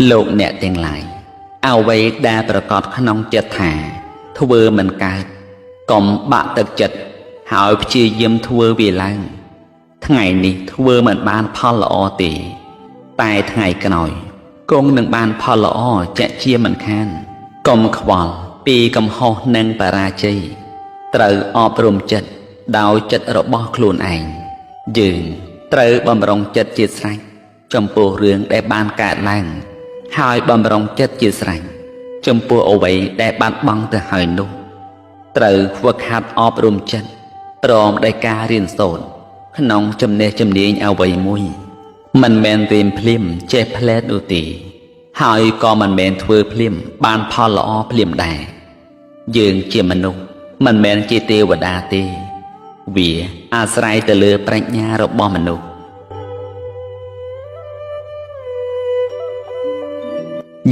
លោកអ្នកទាំងឡាយអ្វីដែលប្រកាសក្នុងចិត្តថាធ្វើមិនកើតកុំបាក់ទឹកចិត្តហើយព្យាយាមធ្វើវាឡើងថ្ងៃនេះធ្វើមិនបានផលល្អទេតែថ្ងៃក្រោយគង់នឹងបានផលល្អជាក់ជាមិនខានកុំខ្វល់ពីកំហុសនិងបរាជ័យត្រូវអប់រំចិត្តដោយចិត្តរបស់ខ្លួនឯងយើងត្រូវបំរុងចិត្តជាស្រេចចំពោះរឿងដែលបានកើតឡើងហើយបំរុងចិត្តជាស្រេចចំពោះអ្វីដែលបាត់បង់ទៅហើយនោះត្រូវហ្វឹកហាត់អប់រំចិត្តព្រមដោយការរៀនសូត្រក្នុងចំណេះជំនាញអ្វីមួយមិនមែនរៀនភ្លាមចេះផ្លែតនោះទេហើយក៏មិនមែនធ្វើភ្លាមបានផលល្អភ្លាមដែរយើងជាមនុស្សមិនមែនជាទេវតាទេវាអាស្រ័យទៅលើប្រាជ្ញារបស់មនុស្ស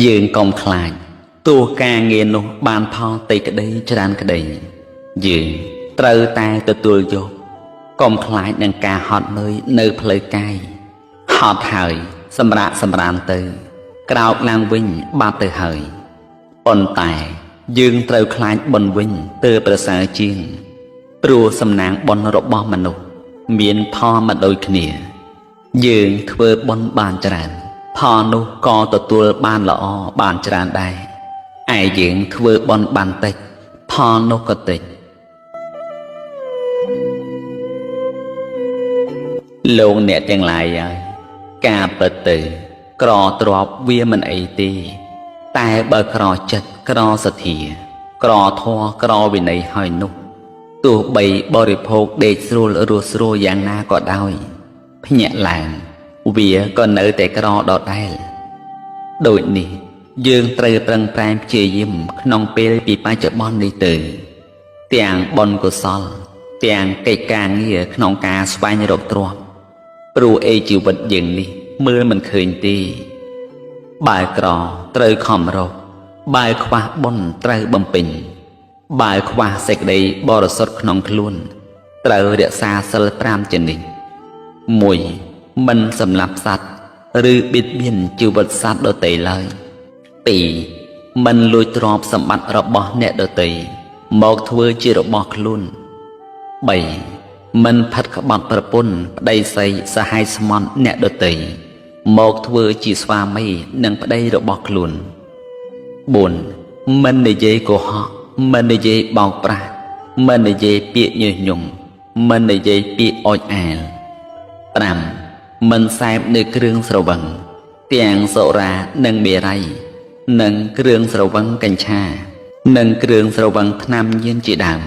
យើងកុំខ្លាចទោះការងារនោះបានផលតិចក្តីច្រើនក្តីយើងត្រូវតែទទួលយកកុំខ្លាចនឹងការហត់នឿយនៅផ្លូវកាយហត់ហើយសម្រាកសម្រានទៅក្រោកឡើងវិញបាត់ទៅហើយប៉ុន្តែយើងត្រូវខ្លាចបុណ្យវិញទើបប្រសើរជាងព្រោះសំណាងបុណ្យរបស់មនុស្សមានផលមិនដូចគ្នាយើងធ្វើបុណ្យបានច្រើនផលនោះក៏ទទួលបានល្អបានច្រើនដែរឯយើងធ្វើបុណ្យបានតិចផលនោះក៏តិចលោកអ្នកទាំងឡាយហើយការពិតទៅក្រទ្រព្យវាមិនអីទេតែបើក្រចិត្តក្រសទ្ធាក្រធម៌ក្រវិន័យហើយនោះទោះបីបរិភោគដេកស្រួលរស់ស្រួលយ៉ាងណាក៏ដោយភ្ញាក់ឡើងវាក៏នៅតែក្រដដែលដូចនេះយើងត្រូវប្រឹងប្រែងព្យាយាមក្នុងពេលពីបច្ចុប្បន្ននេះទៅទាំងបុណ្យកុសលទាំងកិច្ចការងារក្នុងការស្វែងរកទ្រព្យព្រោះជីវិតយើងនេះមើលមិនឃើញទេបើក្រត្រូវខំរកបើខ្វះបុណ្យត្រូវបំពេញបើខ្វះសេចក្តីបរិសុទ្ធក្នុងខ្លួនត្រូវរក្សាសិល5ជានិច្ច1មិនសម្លាប់សត្វឬបៀតបៀនជីវិតសត្វដទៃឡើយ2មិនលួចទ្រព្យសម្បត្តិរបស់អ្នកដទៃមកធ្វើជារបស់ខ្លួន3មិនផិតក្បត់ប្រពន្ធប្តីស្រីសហាយស្មន់អ្នកដទៃមកធ្វើជាស្វាមីនិងប្តីរបស់ខ្លួន4មិននិយាយកុហកមិននិយាយបោកប្រាស់មិននិយាយពាក្យញុះញង់មិននិយាយពាក្យអុចអាល5មិនសែបនៅគ្រឿងស្រវឹងទាំងសុរានិងមេរ័យនិងគ្រឿងស្រវឹងកញ្ឆានិងគ្រឿងស្រវឹងថ្នាំញៀនជាដើម